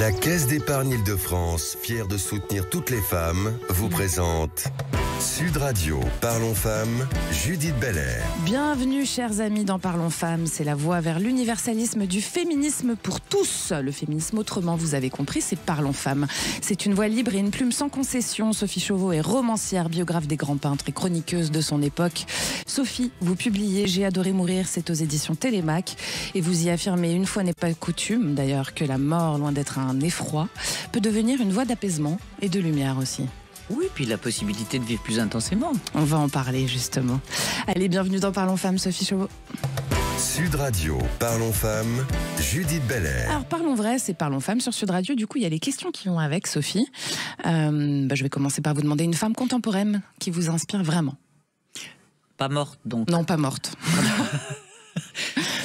La Caisse d'épargne Île-de-France, fière de soutenir toutes les femmes, vous présente Sud Radio, Parlons Femmes, Judith Belair. Bienvenue chers amis dans Parlons Femmes, c'est la voie vers l'universalisme du féminisme pour tous. Le féminisme autrement, vous avez compris, c'est Parlons Femmes. C'est une voix libre et une plume sans concession. Sophie Chauveau est romancière, biographe des grands peintres et chroniqueuse de son époque. Sophie, vous publiez J'ai adoré mourir, c'est aux éditions Télémac. Et vous y affirmez, une fois n'est pas coutume d'ailleurs, que la mort, loin d'être un effroi, peut devenir une voie d'apaisement et de lumière aussi. Oui, puis la possibilité de vivre plus intensément. On va en parler justement. Allez, bienvenue dans Parlons Femmes, Sophie Chauveau. Sud Radio, Parlons Femmes, Judith Belair. Alors Parlons Vrai, c'est Parlons Femmes sur Sud Radio. Du coup, il y a les questions qui vont avec, Sophie. Je vais commencer par vous demander une femme contemporaine qui vous inspire vraiment. Pas morte, donc. Non, pas morte.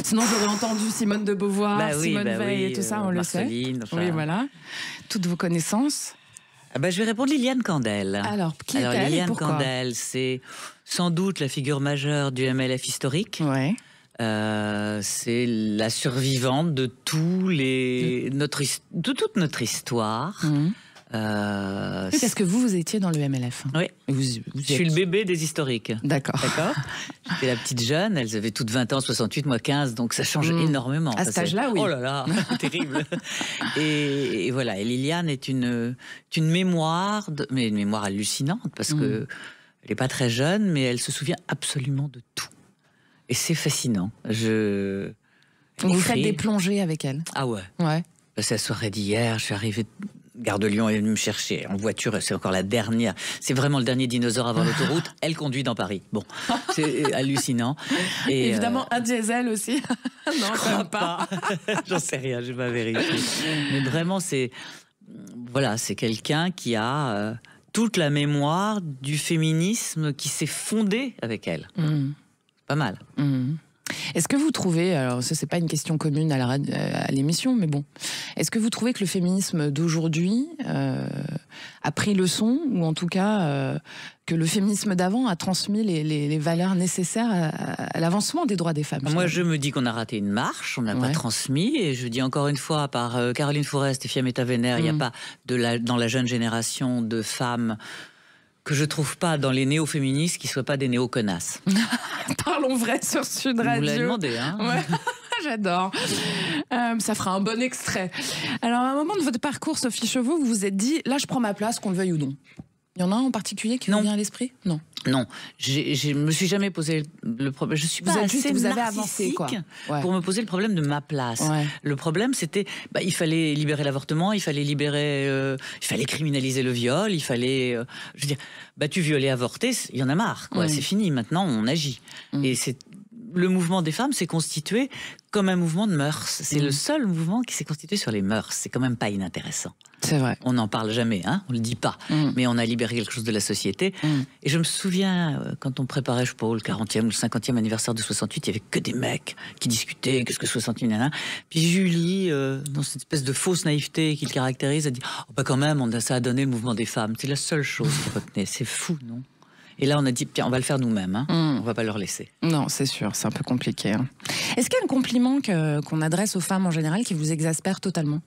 Sinon, j'aurais entendu Simone de Beauvoir, Simone Veil et tout ça, on le sait. Enfin... Oui, voilà. Toutes vos connaissances. Je vais répondre Liliane Candel. Alors, qui est-elle et Liliane pourquoi ? Candel, c'est sans doute la figure majeure du MLF historique. Ouais. C'est la survivante de toute notre histoire. Mmh. Oui, parce que vous étiez dans le MLF. Oui, vous je suis le bébé des historiques. D'accord. J'étais la petite jeune, elles avaient toutes 20 ans, 68, moi 15, donc ça change énormément. À cet âge-là, oui. Oh là là, terrible. Et voilà, et Liliane est une mémoire, mais une mémoire hallucinante, parce que elle n'est pas très jeune, mais elle se souvient absolument de tout. Et c'est fascinant. Vous faites des plongées avec elle? Ah ouais. Ouais. C'est la soirée d'hier, je suis arrivée... Gare de Lyon est venue me chercher en voiture, c'est encore la dernière. C'est vraiment le dernier dinosaure avant l'autoroute. Elle conduit dans Paris. Bon, c'est hallucinant. Et évidemment, un diesel aussi. Non, je crois pas. J'en sais rien, je vais pas vérifier. Mais vraiment, c'est quelqu'un qui a toute la mémoire du féminisme qui s'est fondé avec elle. Pas mal. Est-ce que vous trouvez, alors ça c'est pas une question commune à l'émission, mais bon, est-ce que vous trouvez que le féminisme d'aujourd'hui a pris le son, ou en tout cas que le féminisme d'avant a transmis les valeurs nécessaires à l'avancement des droits des femmes? Moi je me dis qu'on a raté une marche, on n'a pas transmis, et je dis encore une fois, par Caroline Fourest et Fiametta Wener, il n'y a pas dans la jeune génération de femmes que je trouve pas dans les néo-féministes qui soient pas des néo-connasses. Parlons vrai sur Sud Radio. Vous l'avez demandé, hein? Ouais. J'adore. Ça fera un bon extrait. Alors, à un moment de votre parcours, Sophie Chauveau, vous vous êtes dit, là, je prends ma place, qu'on le veuille ou non. Il y en a un en particulier qui vous vient à l'esprit? Non. Non, je me suis jamais posé le problème. Je suis pas assez vous avez narcissique avancé, quoi. Ouais. Pour me poser le problème de ma place. Ouais. Le problème, c'était, il fallait libérer l'avortement, il fallait criminaliser le viol, il fallait, je veux dire, tu violais, avorter, il y en a marre, quoi. C'est fini. Maintenant, on agit. Et le mouvement des femmes s'est constitué comme un mouvement de mœurs. C'est le seul mouvement qui s'est constitué sur les mœurs. C'est quand même pas inintéressant. C'est vrai. On n'en parle jamais, hein, on le dit pas. Mais on a libéré quelque chose de la société. Et je me souviens, quand on préparait, je sais pas, le 40e ou le 50e anniversaire de 68, il y avait que des mecs qui discutaient, qu'est-ce que 68, nanana. Puis Julie, dans cette espèce de fausse naïveté qui le caractérise, a dit, quand même, ça a donné le mouvement des femmes. C'est la seule chose qui retenait. C'est fou, non? Et là, on a dit, tiens, on va le faire nous-mêmes. Hein. On va pas leur laisser. Non, c'est sûr, c'est un peu compliqué. Hein. Est-ce qu'il y a un compliment qu'on adresse aux femmes en général qui vous exaspère totalement?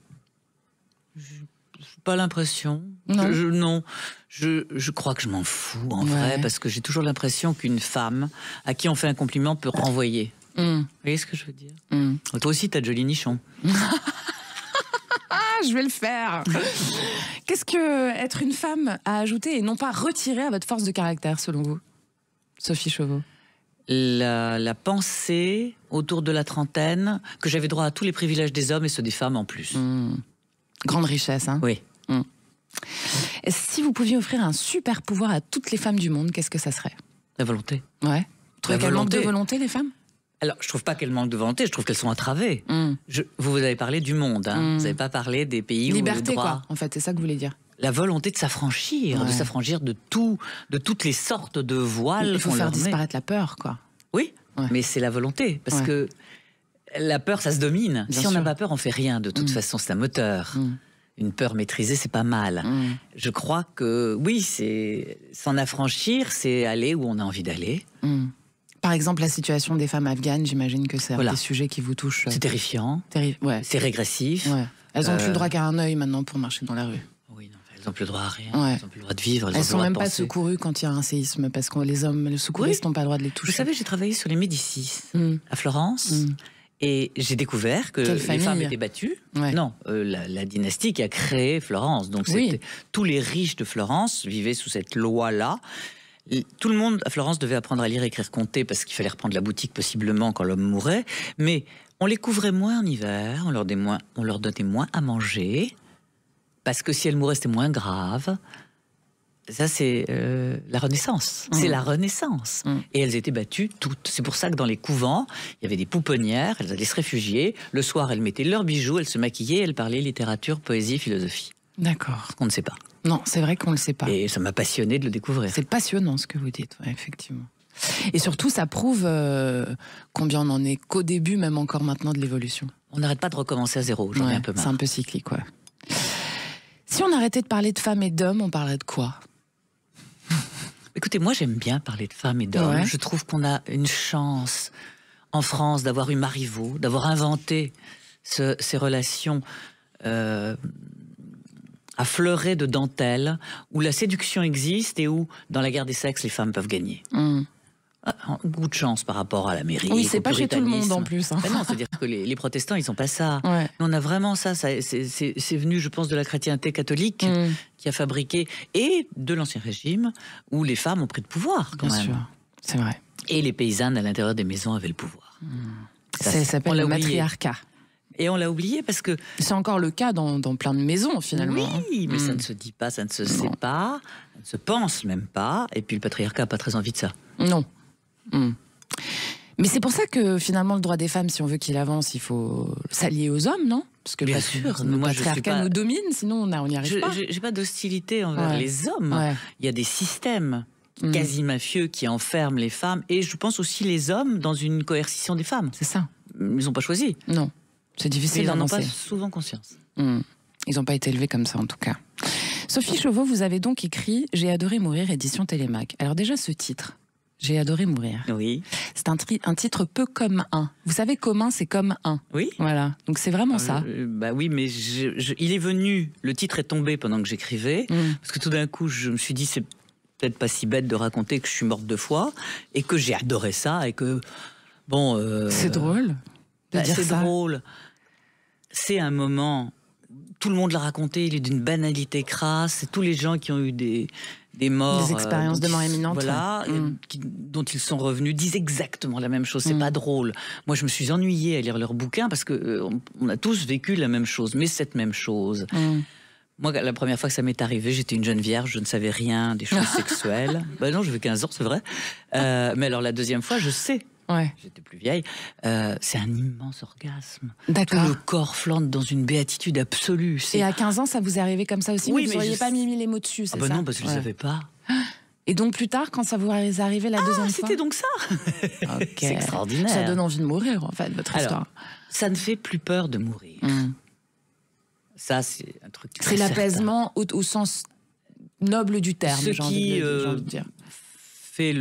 Pas l'impression. Non. Je crois que je m'en fous, en vrai, parce que j'ai toujours l'impression qu'une femme à qui on fait un compliment peut renvoyer. Vous voyez ce que je veux dire? Toi aussi, t'as de jolis nichons. Je vais le faire. Qu'est-ce que être une femme a ajouté et non pas retiré à votre force de caractère, selon vous, Sophie Chauveau? La pensée autour de la trentaine, que j'avais droit à tous les privilèges des hommes et ceux des femmes en plus. Grande richesse, hein? Oui. Si vous pouviez offrir un super pouvoir à toutes les femmes du monde, qu'est-ce que ça serait? La volonté. Ouais. Vous trouvez qu'elles manquent de volonté, les femmes? Alors, je trouve pas qu'elles manquent de volonté, je trouve qu'elles sont entravées. Vous avez parlé du monde, hein. Vous n'avez pas parlé des pays liberté, où le droit... quoi, en fait, c'est ça que vous voulez dire. La volonté de s'affranchir, de toutes les sortes de voiles. Il faut faire disparaître la peur, quoi. Oui, mais c'est la volonté, parce que la peur, ça se domine. Si on n'a pas peur, on fait rien, de toute façon, c'est un moteur. Une peur maîtrisée, c'est pas mal. Je crois que, oui, c'est s'en affranchir, c'est aller où on a envie d'aller. Par exemple, la situation des femmes afghanes, j'imagine que c'est un des sujets qui vous touche. C'est terrifiant. Ouais. C'est régressif. Ouais. Elles n'ont plus le droit qu'à un œil maintenant pour marcher dans la rue. Oui, non, elles n'ont plus le droit à rien. Ouais. Elles n'ont plus le droit de vivre. Elles ne sont même pas secourues quand il y a un séisme, parce que les secouristes n'ont pas le droit de les toucher. Vous savez, j'ai travaillé sur les Médicis à Florence. Et j'ai découvert que les femmes étaient battues. Ouais. Non, la dynastie qui a créé Florence. Donc tous les riches de Florence vivaient sous cette loi-là. Tout le monde à Florence devait apprendre à lire, écrire, compter parce qu'il fallait reprendre la boutique possiblement quand l'homme mourait. Mais on les couvrait moins en hiver, on leur donnait moins à manger parce que si elles mouraient, c'était moins grave. Ça, c'est la Renaissance. C'est la Renaissance. Et elles étaient battues toutes. C'est pour ça que dans les couvents, il y avait des pouponnières, elles allaient se réfugier. Le soir, elles mettaient leurs bijoux, elles se maquillaient, elles parlaient littérature, poésie, philosophie. D'accord. On ne sait pas. Non, c'est vrai qu'on ne le sait pas. Et ça m'a passionné de le découvrir. C'est passionnant ce que vous dites, effectivement. Et surtout, ça prouve combien on en est qu'au début, même encore maintenant, de l'évolution. On n'arrête pas de recommencer à zéro, j'en ai un peu marre. C'est un peu cyclique, ouais. Si on arrêtait de parler de femmes et d'hommes, on parlerait de quoi ? Écoutez, moi j'aime bien parler de femmes et d'hommes. Ouais. Je trouve qu'on a une chance en France d'avoir eu Marivaux, d'avoir inventé ces relations affleurées de dentelle, où la séduction existe et où, dans la guerre des sexes, les femmes peuvent gagner. Beaucoup de chance par rapport à l'Amérique. Oui, c'est pas chez tout le monde en plus. Ben non, c'est-à-dire que les protestants, ils n'ont pas ça. Ouais. On a vraiment ça. C'est venu, je pense, de la chrétienté catholique qui a fabriqué, et de l'Ancien Régime, où les femmes ont pris le pouvoir, quand Bien même. sûr, c'est vrai. Et les paysannes, à l'intérieur des maisons, avaient le pouvoir. Ça s'appelle le matriarcat. Et on l'a oublié parce que... C'est encore le cas dans plein de maisons, finalement. Oui, mais ça ne se dit pas, ça ne se sait pas, ça ne se pense même pas. Et puis le patriarcat n'a pas très envie de ça. Non. Mais c'est pour ça que finalement le droit des femmes, si on veut qu'il avance, il faut s'allier aux hommes, non ? Parce que bien sûr, le patriarcat nous domine, sinon on n'y arrive pas. J'ai pas d'hostilité envers les hommes. Ouais. Il y a des systèmes quasi mafieux qui enferment les femmes, et je pense aussi les hommes dans une coercition des femmes. C'est ça. Ils n'ont pas choisi. Non, c'est difficile d'annoncer. Ils n'en ont pas souvent conscience. Ils n'ont pas été élevés comme ça, en tout cas. Sophie Chauveau, vous avez donc écrit « J'ai adoré mourir », édition Télémac. Alors déjà, ce titre... J'ai adoré mourir. Oui. C'est un titre peu comme un. Vous savez, commun, c'est comme un. Oui. Voilà. Donc c'est vraiment ça. Bah oui, mais il est venu, le titre est tombé pendant que j'écrivais, parce que tout d'un coup, je me suis dit, c'est peut-être pas si bête de raconter que je suis morte 2 fois, et que j'ai adoré ça, et que, bon... c'est drôle de dire ça. C'est drôle. C'est un moment... Tout le monde l'a raconté, il est d'une banalité crasse, c'est tous les gens qui ont eu des morts... Des expériences de mort imminente. Voilà, dont ils sont revenus, disent exactement la même chose, c'est pas drôle. Moi, je me suis ennuyée à lire leurs bouquins, parce que on a tous vécu la même chose, mais cette même chose. Moi, la première fois que ça m'est arrivé, j'étais une jeune vierge, je ne savais rien des choses sexuelles. Ben non, j'avais 15 ans, c'est vrai. Mais alors la deuxième fois, je sais. Ouais. J'étais plus vieille. C'est un immense orgasme. D'accord. Tout le corps flante dans une béatitude absolue. Et à 15 ans, ça vous est arrivé comme ça aussi? Oui, mais vous n'auriez pas mis les mots dessus, c'est ça? Non, parce que je ne savais pas. Et donc plus tard, quand ça vous est arrivé la deuxième fois? C'était donc ça. Okay. C'est extraordinaire. Ça donne envie de mourir, en fait, votre histoire. Ça ne fait plus peur de mourir. Ça, c'est un truc très C'est l'apaisement au sens noble du terme, Ce j'ai envie de dire. Fait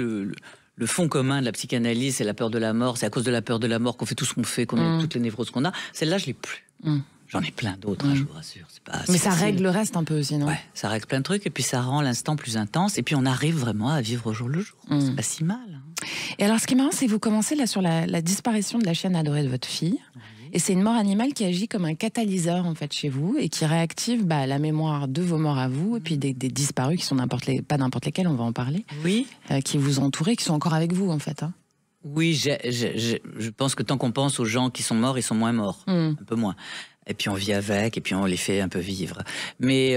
le fond commun de la psychanalyse, c'est la peur de la mort. C'est à cause de la peur de la mort qu'on fait tout ce qu'on fait, qu'on a toutes les névroses qu'on a. Celle-là, je l'ai plus. J'en ai plein d'autres, je vous rassure. Mais ça règle le reste un peu aussi, non? Ouais, ça règle plein de trucs, et puis ça rend l'instant plus intense, et puis on arrive vraiment à vivre au jour le jour. C'est pas si mal. Et alors, ce qui est marrant, c'est que vous commencez là sur la disparition de la chienne adorée de votre fille. Et c'est une mort animale qui agit comme un catalyseur, en fait, chez vous, et qui réactive la mémoire de vos morts à vous, et puis des disparus qui sont pas n'importe lesquels, on va en parler. Oui. Qui vous ont entouré, qui sont encore avec vous, en fait. Oui, je pense que tant qu'on pense aux gens qui sont morts, ils sont moins morts. Un peu moins. Et puis on vit avec, et puis on les fait un peu vivre. Mais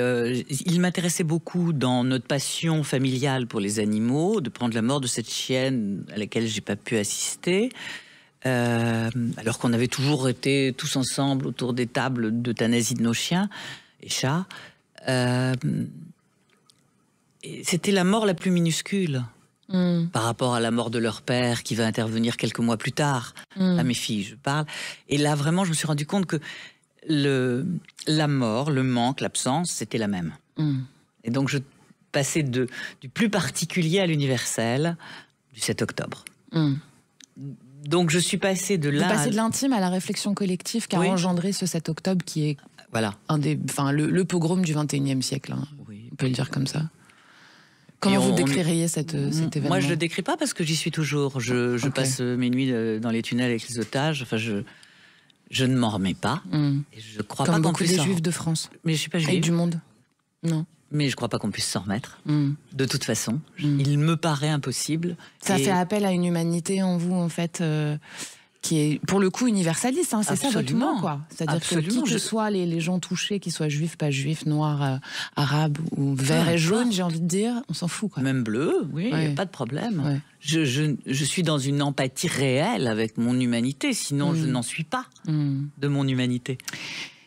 il m'intéressait beaucoup dans notre passion familiale pour les animaux, de prendre la mort de cette chienne à laquelle j'ai pas pu assister. Alors qu'on avait toujours été tous ensemble autour des tables d'euthanasie de nos chiens et chats. C'était la mort la plus minuscule par rapport à la mort de leur père qui va intervenir quelques mois plus tard. À mes filles, je parle. Et là, vraiment, je me suis rendu compte que la mort, le manque, l'absence, c'était la même. Et donc, je passais du plus particulier à l'universel du 7 octobre. Donc je suis passée de là... Vous passez de l'intime à la réflexion collective qu'a engendré ce 7 octobre qui est Voilà. Le pogrom du 21e siècle, hein. Oui. On peut le dire comme ça. Comment vous décririez cet événement? Moi, je le décris pas parce que j'y suis toujours. Je passe mes nuits dans les tunnels avec les otages. Enfin, je ne m'en remets pas. Et je crois comme pas beaucoup des Juifs de France. Mais je suis pas juive. Et du monde. Non. Mais je crois pas qu'on puisse s'en remettre. De toute façon, il me paraît impossible. Ça fait appel à une humanité en vous, en fait, qui est pour le coup universaliste. Hein, c'est ça votre mot, quoi. C'est-à-dire que qui que soient les gens touchés, qu'ils soient juifs, pas juifs, noirs, arabes ou verts et jaunes, j'ai envie de dire, on s'en fout, quoi. Même bleu, oui, y a pas de problème. Ouais. Je suis dans une empathie réelle avec mon humanité, sinon je n'en suis pas de mon humanité.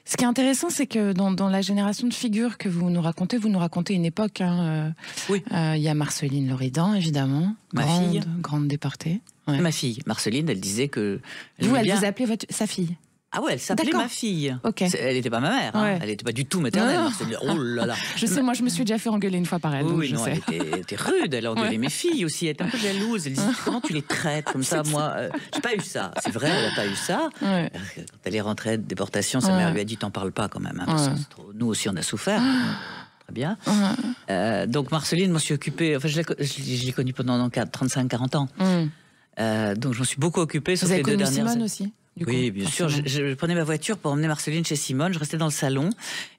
Ce qui est intéressant, c'est que dans la génération de figures que vous nous racontez une époque. Hein, oui. Il y a Marceline Loridan, évidemment, grande déportée. Ouais. Ma fille, Marceline, elle disait que... Elle vous appelait sa fille? Ah ouais, elle s'appelait ma fille. Okay. Elle n'était pas ma mère, hein. Elle n'était pas du tout maternelle. Marceline. Oh là là. Je sais, moi je me suis déjà fait engueuler une fois par elle. Oui, non, elle était rude, elle a engueulé mes filles aussi, elle était un peu jalouse. Elle disait, comment tu les traites comme ça? Moi, j'ai pas eu ça. C'est vrai, elle n'a pas eu ça. Ouais. Quand elle est rentrée de déportation, sa mère lui a dit, t'en parles pas quand même, hein, parce que nous aussi on a souffert. Très bien. Donc Marceline, moi je suis occupée, enfin je l'ai connue pendant 35-40 ans. Donc je m'en suis beaucoup occupée. Vous avez connu Simone aussi? Oui, bien sûr. Je prenais ma voiture pour emmener Marceline chez Simone. Je restais dans le salon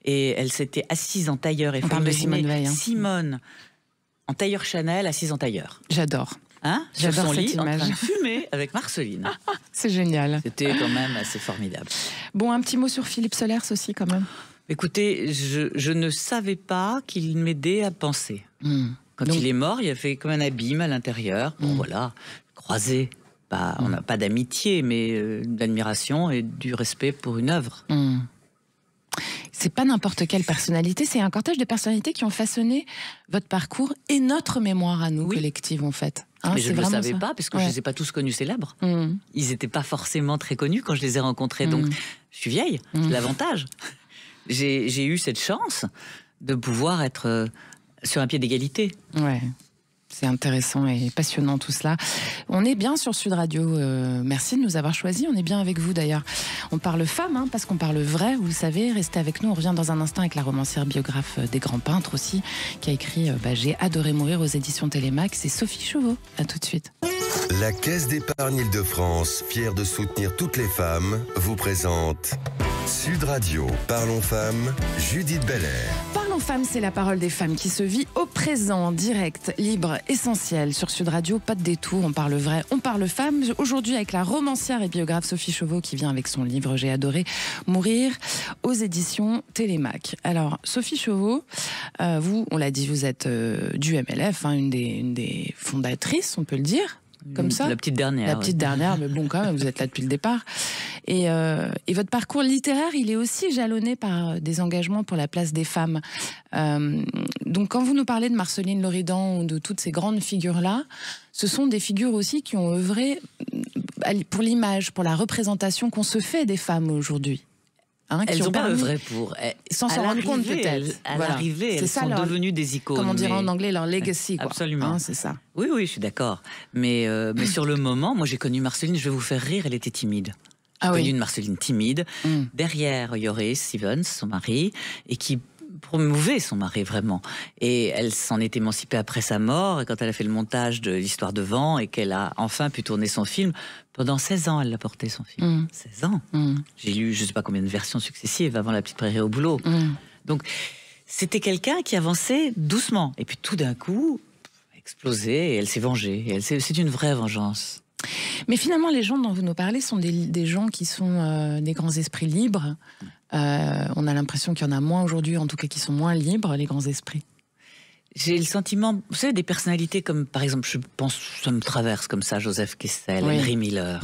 et elle s'était assise en tailleur. Et on parle de Simone Veil. Hein. Simone en tailleur Chanel, assise en tailleur. J'adore. Hein? J'adore son cette lit, image. En train de fumer avec Marceline. C'est génial. C'était quand même assez formidable. Bon, un petit mot sur Philippe Solers aussi, quand même. Écoutez, je ne savais pas qu'il m'aidait à penser. Quand il est mort, il a fait comme un abîme à l'intérieur. Bon, voilà, croisé. On n'a pas d'amitié, mais d'admiration et du respect pour une œuvre. C'est pas n'importe quelle personnalité, c'est un cortège de personnalités qui ont façonné votre parcours et notre mémoire à nous, collective, en fait. Hein, mais je ne le savais pas, parce que je ne les ai pas tous connus célèbres. Ils n'étaient pas forcément très connus quand je les ai rencontrés. Donc, je suis vieille, c'est l'avantage. J'ai eu cette chance de pouvoir être sur un pied d'égalité. Ouais. C'est intéressant et passionnant tout cela. On est bien sur Sud Radio. Merci de nous avoir choisis. On est bien avec vous d'ailleurs. On parle femmes, hein, parce qu'on parle vrai, vous le savez. Restez avec nous. On revient dans un instant avec la romancière biographe des grands peintres aussi, qui a écrit J'ai adoré mourir aux éditions Télémac. C'est Sophie Chauveau. À tout de suite. La Caisse d'épargne Île-de-France, fière de soutenir toutes les femmes, vous présente Sud Radio. Parlons femmes, Judith Belair. Parlons femmes, c'est la parole des femmes qui se vit au présent, direct, libre, essentiel. Sur Sud Radio, pas de détour, on parle vrai, on parle femmes. Aujourd'hui avec la romancière et biographe Sophie Chauveau qui vient avec son livre J'ai adoré mourir aux éditions Télémac. Alors, Sophie Chauveau, vous, on l'a dit, vous êtes du MLF, hein, une des fondatrices, on peut le dire. Comme ça. La petite dernière. La petite dernière, mais bon, quand même, vous êtes là depuis le départ. Et votre parcours littéraire, il est aussi jalonné par des engagements pour la place des femmes. Donc, quand vous nous parlez de Marceline Loridan ou de toutes ces grandes figures-là, ce sont des figures aussi qui ont œuvré pour l'image, pour la représentation qu'on se fait des femmes aujourd'hui. Hein, elles n'ont pas œuvré pour. Sans s'en rendre compte, peut-être. À l'arrivée, elles sont devenues des icônes. Comme on dirait en anglais, leur legacy. Quoi. Absolument. Hein, c'est ça. Oui, je suis d'accord. Mais sur le moment, moi j'ai connu Marceline, je vais vous faire rire, elle était timide. J'ai connu une Marceline timide. Derrière Joris Stevens, son mari, et qui promouvait son mari vraiment. Et elle s'en est émancipée après sa mort, et quand elle a fait le montage de l'Histoire de Vent, et qu'elle a enfin pu tourner son film, pendant 16 ans, elle l'a porté, son film. 16 ans. J'ai lu je ne sais pas combien de versions successives avant La petite prairie au boulot. Donc, c'était quelqu'un qui avançait doucement. Et puis tout d'un coup, explosé, et elle s'est vengée. C'est une vraie vengeance. Mais finalement, les gens dont vous nous parlez sont des gens qui sont des grands esprits libres. On a l'impression qu'il y en a moins aujourd'hui, en tout cas qui sont moins libres, les grands esprits. J'ai le sentiment, vous savez, des personnalités comme, par exemple, je pense, ça me traverse comme ça, Joseph Kessel, Henry Miller,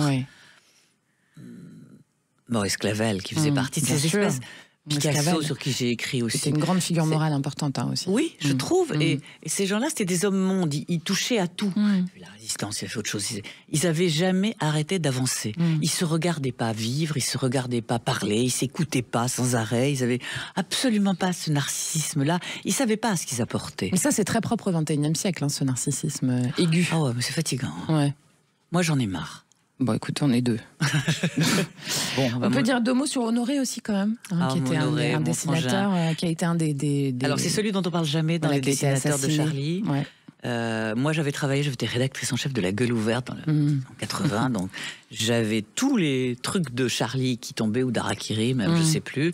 Maurice Clavel, qui faisait partie de ces espèces. Picasso, sur qui j'ai écrit aussi. C'était une grande figure morale importante aussi. Oui, je trouve. Et ces gens-là, c'était des hommes-mondes. Ils touchaient à tout. La résistance, il a fait autre chose. Ils n'avaient jamais arrêté d'avancer. Ils se regardaient pas vivre, ils se regardaient pas parler, ils s'écoutaient pas sans arrêt. Ils avaient absolument pas ce narcissisme-là. Ils savaient pas ce qu'ils apportaient. Mais ça, c'est très propre au XXIe siècle, hein, ce narcissisme aigu. Ah ouais, mais c'est fatigant. Ouais. Moi, j'en ai marre. Bon, écoute, on est deux. Bon, on peut dire 2 mots sur Honoré aussi, quand même, qui était Honoré, un dessinateur, qui a été un des... Alors, c'est celui dont on parle jamais dans les dessinateurs de Charlie. Ouais. Moi, j'étais rédactrice en chef de La Gueule Ouverte en 80, donc j'avais tous les trucs de Charlie qui tombaient, ou d'Harakiri, même, je sais plus.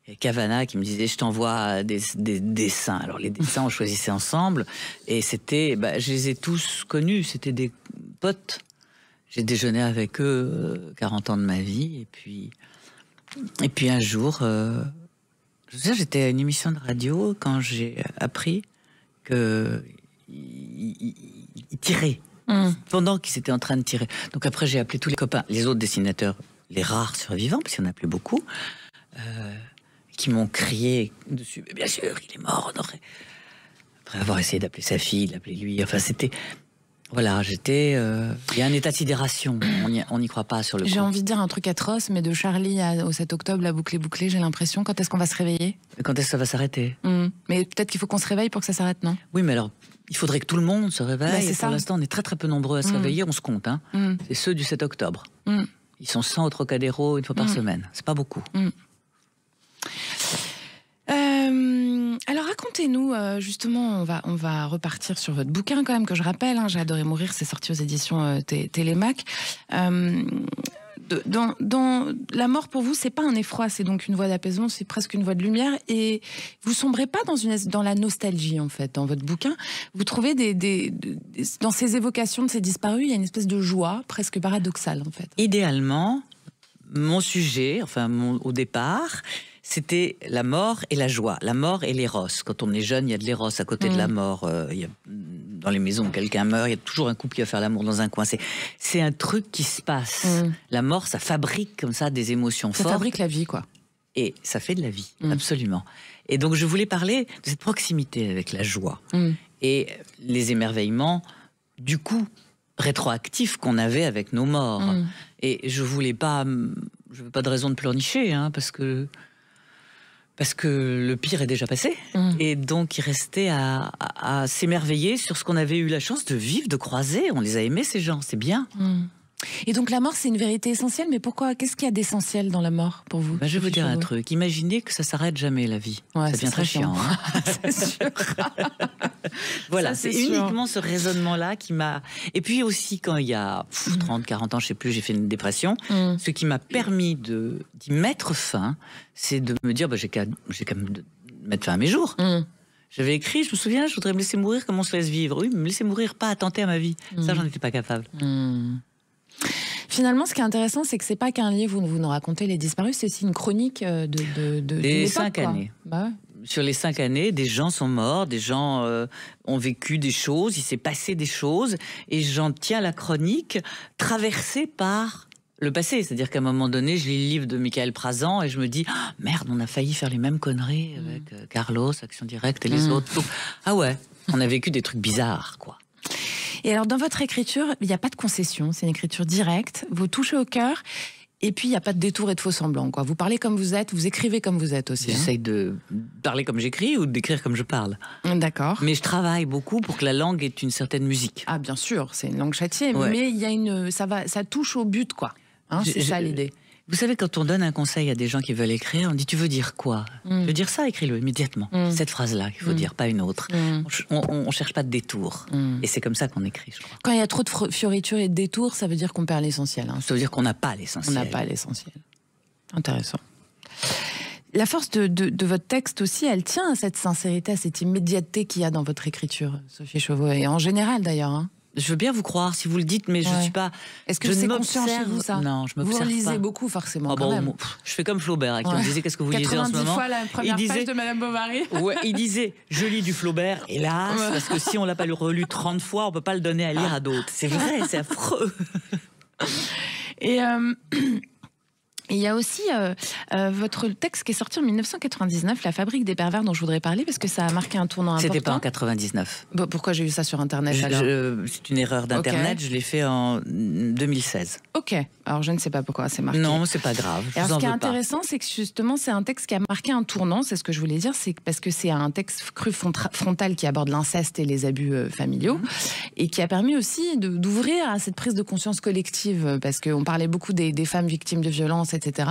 Et Cavana qui me disait, je t'envoie des dessins. Alors, les dessins, on choisissait ensemble, et c'était, je les ai tous connus, c'était des potes. J'ai déjeuné avec eux 40 ans de ma vie, et puis un jour, j'étais à une émission de radio quand j'ai appris que il tirait pendant qu'ils étaient en train de tirer. Donc après, j'ai appelé tous les copains, les autres dessinateurs, les rares survivants, parce qu'il n'y en a plus beaucoup, qui m'ont crié dessus. Mais bien sûr, il est mort, Honoré. Après avoir essayé d'appeler sa fille, d'appeler lui. Enfin, c'était... Voilà, j'étais... Il y a un état de sidération. On n'y croit pas sur le coup. J'ai envie de dire un truc atroce, mais de Charlie au 7 octobre, la boucle est bouclée, j'ai l'impression. Quand est-ce qu'on va se réveiller ? Quand est-ce que ça va s'arrêter ? Mais peut-être qu'il faut qu'on se réveille pour que ça s'arrête, non ? Oui, mais alors, il faudrait que tout le monde se réveille. C'est et pour l'instant, on est très très peu nombreux à se réveiller. On se compte. Hein. C'est ceux du 7 octobre. Ils sont 100 au Trocadéro une fois par semaine. C'est pas beaucoup. Alors racontez-nous, justement, on va repartir sur votre bouquin quand même, que je rappelle, J'ai adoré mourir, c'est sorti aux éditions Télémac. Dans la mort, pour vous, c'est pas un effroi, c'est donc une voie d'apaisement, c'est presque une voie de lumière, et vous sombrez pas dans la nostalgie, en fait, dans votre bouquin. Vous trouvez dans ces évocations de ces disparus, il y a une espèce de joie presque paradoxale, en fait. Idéalement, mon sujet, au départ, c'était la mort et la joie, la mort et l'éros. Quand on est jeune, il y a de l'éros à côté de la mort. Dans les maisons où quelqu'un meurt, il y a toujours un couple qui va faire l'amour dans un coin. C'est un truc qui se passe. La mort, ça fabrique comme ça des émotions fortes. Ça fabrique la vie, quoi. Et ça fait de la vie, absolument. Et donc je voulais parler de cette proximité avec la joie et les émerveillements, du coup, rétroactifs qu'on avait avec nos morts. Et je veux pas de raison de pleurnicher, parce que le pire est déjà passé. Et donc, il restait à s'émerveiller sur ce qu'on avait eu la chance de vivre, de croiser. On les a aimés, ces gens, c'est bien. Et donc, la mort, c'est une vérité essentielle. Mais pourquoi ? Qu'est-ce qu'il y a d'essentiel dans la mort, pour vous ? Je vais vous dire un truc. Imaginez que ça s'arrête jamais, la vie. Ouais, ça devient très chiant. C'est sûr. Voilà, ça, c'est uniquement ce raisonnement-là qui m'a... Et puis aussi, quand il y a 30, 40 ans, je sais plus, j'ai fait une dépression, ce qui m'a permis d'y mettre fin, c'est de me dire, j'ai qu'à mettre fin à mes jours. J'avais écrit, je me souviens, je voudrais me laisser mourir comme on se laisse vivre. Oui, mais me laisser mourir, pas attenter à ma vie. Ça, j'en étais pas capable. Finalement, ce qui est intéressant, c'est que c'est pas qu'un livre où vous nous racontez les disparus, c'est aussi une chronique des 5 années. Sur les 5 années, des gens sont morts, des gens ont vécu des choses, il s'est passé des choses, et j'en tiens la chronique traversée par le passé. C'est-à-dire qu'à un moment donné, je lis le livre de Michael Prazan et je me dis merde, on a failli faire les mêmes conneries avec Carlos, Action Directe et les autres. Ah ouais, on a vécu des trucs bizarres, quoi. Et alors, dans votre écriture, il n'y a pas de concession, c'est une écriture directe, vous touchez au cœur, et puis il n'y a pas de détour et de faux semblants, quoi. Vous parlez comme vous êtes, vous écrivez comme vous êtes aussi. J'essaye de parler comme j'écris ou d'écrire comme je parle. D'accord. Mais je travaille beaucoup pour que la langue ait une certaine musique. Ah, bien sûr, c'est une langue châtiée, mais il y a ça touche au but, quoi. C'est ça l'idée. Vous savez, quand on donne un conseil à des gens qui veulent écrire, on dit, tu veux dire quoi ? Je veux dire ça, écris-le immédiatement. Cette phrase-là qu'il faut dire, pas une autre. On cherche pas de détour. Et c'est comme ça qu'on écrit, je crois. Quand il y a trop de fioritures et de détours, ça veut dire qu'on perd l'essentiel. Ça veut dire qu'on n'a pas l'essentiel. On n'a pas l'essentiel. Intéressant. La force de votre texte aussi, elle tient à cette sincérité, à cette immédiateté qu'il y a dans votre écriture, Sophie Chauveau, et en général d'ailleurs. Je veux bien vous croire si vous le dites, mais je suis pas. Est-ce que c'est conscient chez vous, ça ? Non, je m'observe pas. Vous lisez beaucoup, forcément. Quand même. Je fais comme Flaubert, à qui on disait qu'est-ce que vous lisez en ce moment. 90 fois la première page de Madame Bovary. Il disait je lis du Flaubert, hélas, parce que si on l'a pas relu 30 fois, on peut pas le donner à lire à d'autres. C'est vrai, c'est affreux. Et Et il y a aussi votre texte qui est sorti en 1999, La fabrique des pervers, dont je voudrais parler, parce que ça a marqué un tournant important. C'était pas en 99. Bon, pourquoi j'ai eu ça sur Internet alors C'est une erreur d'Internet, okay. Je l'ai fait en 2016. Ok, alors je ne sais pas pourquoi c'est marqué. Non, c'est pas grave. Alors ce qui est intéressant, c'est que justement, c'est un texte qui a marqué un tournant, c'est ce que je voulais dire, c'est parce que c'est un texte cru frontal qui aborde l'inceste et les abus familiaux, et qui a permis aussi d'ouvrir à cette prise de conscience collective, parce qu'on parlait beaucoup des femmes victimes de violences, etc.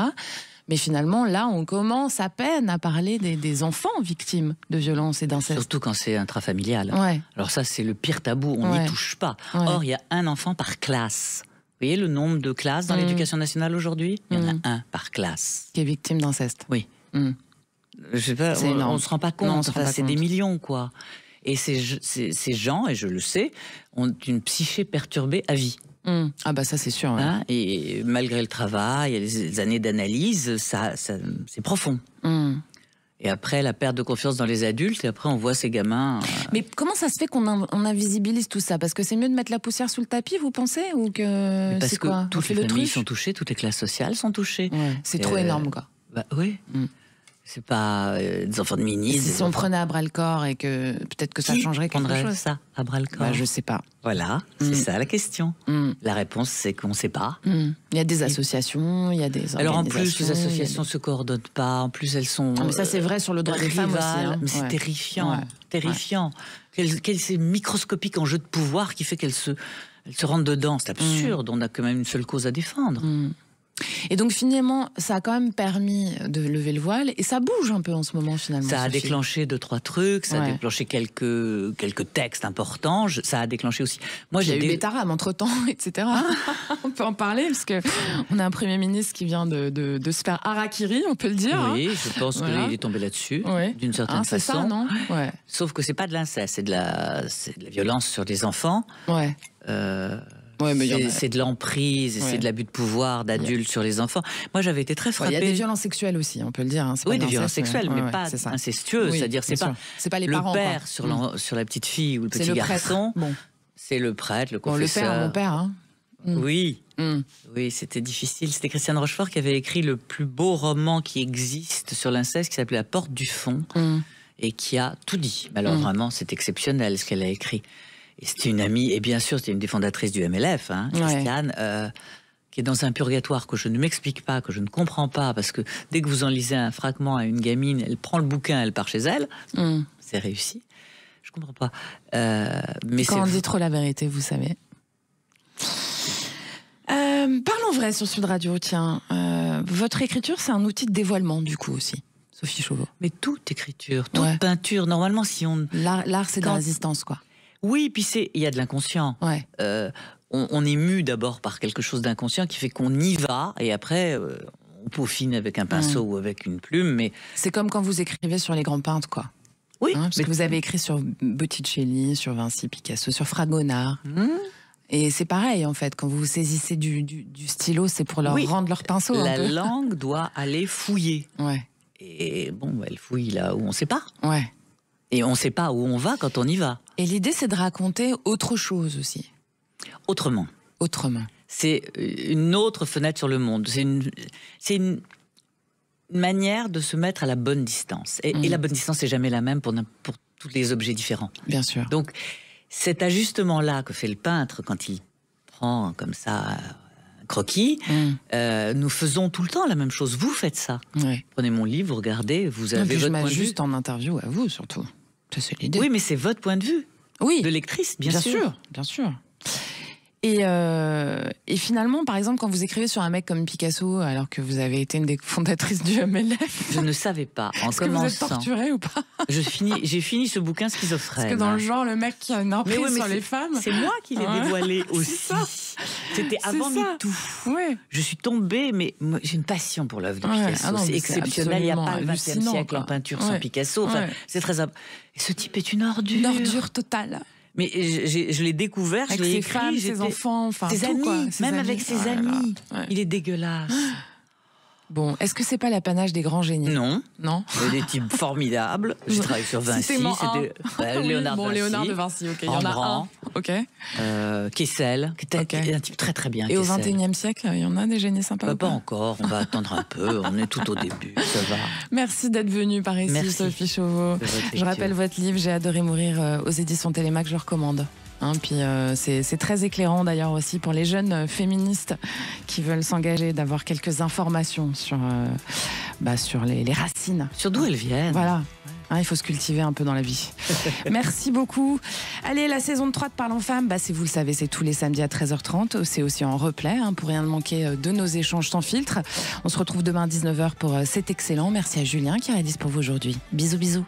Mais finalement, là, on commence à peine à parler des enfants victimes de violences et d'inceste. Surtout quand c'est intrafamilial. Ouais. Alors ça, c'est le pire tabou, on n'y touche pas. Ouais. Or, il y a un enfant par classe. Vous voyez le nombre de classes dans l'éducation nationale aujourd'hui ? Il y en a un par classe. Qui est victime d'inceste. Oui. Je sais pas, on ne se rend pas compte. C'est des millions, quoi. Et ces gens, et je le sais, ont une psyché perturbée à vie. Ah bah ça c'est sûr. Ouais. Hein, et malgré le travail et les années d'analyse, c'est profond. Et après la perte de confiance dans les adultes, et après on voit ces gamins. Mais comment ça se fait qu'on invisibilise tout ça ? Parce que c'est mieux de mettre la poussière sous le tapis, vous pensez ? Ou que parce que toutes les familles sont touchées, toutes les classes sociales sont touchées. Ouais, c'est trop énorme, quoi. Bah oui. C'est pas des enfants de ministres. Si on prenait à bras le corps et que peut-être que ça changerait quelque chose. Ça à bras le corps. Bah, je sais pas. Voilà, c'est ça la question. La réponse, c'est qu'on ne sait pas. Il y a des associations, il y a des organisations. Alors en plus, les associations se coordonnent pas. En plus, elles sont. Mais ça, c'est vrai sur le droit des femmes aussi. Hein. Mais c'est terrifiant, terrifiant. C'est microscopique en jeu de pouvoir qui fait qu'elles se rentrent dedans. C'est absurde. On n'a que même une seule cause à défendre. Et donc finalement, ça a quand même permis de lever le voile, et ça bouge un peu en ce moment finalement. Ça a déclenché 2-3 trucs, ça a déclenché quelques textes importants, ça a déclenché aussi. Moi, il y a eu Betaram entre-temps, etc. On peut en parler, parce qu'on a un Premier ministre qui vient de se faire harakiri, on peut le dire. Oui, je pense qu'il est tombé là-dessus, d'une certaine façon. C'est ça, non ? Sauf que c'est pas de l'inceste, c'est de la violence sur les enfants. C'est de l'emprise, c'est de l'abus de pouvoir d'adultes sur les enfants. Moi, j'avais été très frappée. Il y a des violences sexuelles aussi, on peut le dire. Hein, oui, des violences sexuelles, mais pas incestueuses. C'est-à-dire, c'est pas les le parents, père sur la petite fille ou le petit garçon. C'est le prêtre, le confesseur. Le père, mon père. Hein. Oui. Oui, c'était difficile. C'était Christiane Rochefort qui avait écrit le plus beau roman qui existe sur l'inceste, qui s'appelait La Porte du Fond, et qui a tout dit. Mais alors, vraiment, c'est exceptionnel ce qu'elle a écrit. Et c'était une amie, et bien sûr, c'était une des fondatrices du MLF, Christiane, qui est dans un purgatoire que je ne m'explique pas, que je ne comprends pas, parce que dès que vous en lisez un fragment à une gamine, elle prend le bouquin, elle part chez elle. C'est réussi. Je comprends pas. Mais quand on dit trop la vérité, vous savez. Parlons vrai sur Sud Radio, tiens. Votre écriture, c'est un outil de dévoilement, du coup, aussi. Sophie Chauveau. Mais toute écriture, toute peinture, normalement, si on... L'art, c'est de la résistance, quoi. Oui, puis il y a de l'inconscient. On est mu d'abord par quelque chose d'inconscient qui fait qu'on y va, et après, on peaufine avec un pinceau ou avec une plume. Mais c'est comme quand vous écrivez sur les grands peintres, quoi. Oui. Parce que vous avez écrit sur Botticelli, sur Vinci, Picasso, sur Fragonard. Et c'est pareil, en fait, quand vous saisissez du stylo, c'est pour leur rendre leur pinceau. La langue doit aller fouiller. Et bon, elle fouille là où on ne sait pas. Et on ne sait pas où on va quand on y va. Et l'idée, c'est de raconter autre chose aussi. Autrement. C'est une autre fenêtre sur le monde. C'est une manière de se mettre à la bonne distance. Et la bonne distance, c'est jamais la même pour tous les objets différents. Bien sûr. Donc, cet ajustement-là que fait le peintre quand il prend comme ça un croquis, nous faisons tout le temps la même chose. Vous faites ça. Prenez mon livre, vous regardez, vous avez votre point de vue. Juste en interview à vous, surtout. C'est l'idée. Oui, mais c'est votre point de vue. Oui. De lectrice, bien sûr. Bien sûr. Et finalement, par exemple, quand vous écrivez sur un mec comme Picasso, alors que vous avez été une des fondatrices du MLF... Je ne savais pas, en Est-ce commençant... que vous êtes torturée ou pas? J'ai fini ce bouquin schizophrène. Parce que dans le genre, le mec qui a une emprise sur les femmes... C'est moi qui l'ai dévoilé aussi. C'était avant MeToo. Je suis tombée, mais moi, j'ai une passion pour l'œuvre de Picasso. C'est exceptionnel, il n'y a pas le XXe siècle en peinture sans Picasso. Enfin, c'est très... Et ce type est une ordure. Une ordure totale. Mais je l'ai découvert, avec je l'ai ses écrit, femmes, ses enfants, enfin ses tout, amis, quoi. Même avec ses amis. Il est dégueulasse. Bon, est-ce que c'est pas l'apanage des grands génies? Non. Non. Il y a des types formidables. J'ai travaillé sur Vinci. C'était Léonard de Vinci. Léonard de Vinci, ok. Il y en a un. Ok. Kessel, qui était un type très très bien. Et au Kessel. XXIe siècle, il y en a des génies sympas? Pas encore, on va attendre un peu. On est tout au début, ça va. Merci d'être venue par ici, Merci. Sophie Chauveau. Je rappelle votre livre J'ai adoré mourir aux éditions Télémac, je le recommande. Puis c'est très éclairant d'ailleurs aussi pour les jeunes féministes qui veulent s'engager, d'avoir quelques informations sur les racines. Sur d'où elles viennent. Voilà. Il faut se cultiver un peu dans la vie. Merci beaucoup. Allez, la saison de 3 de Parlons Femmes, si vous le savez, c'est tous les samedis à 13h30. C'est aussi en replay, pour rien ne manquer de nos échanges sans filtre. On se retrouve demain à 19h pour C'est excellent. Merci à Julien qui réalise pour vous aujourd'hui. Bisous, bisous.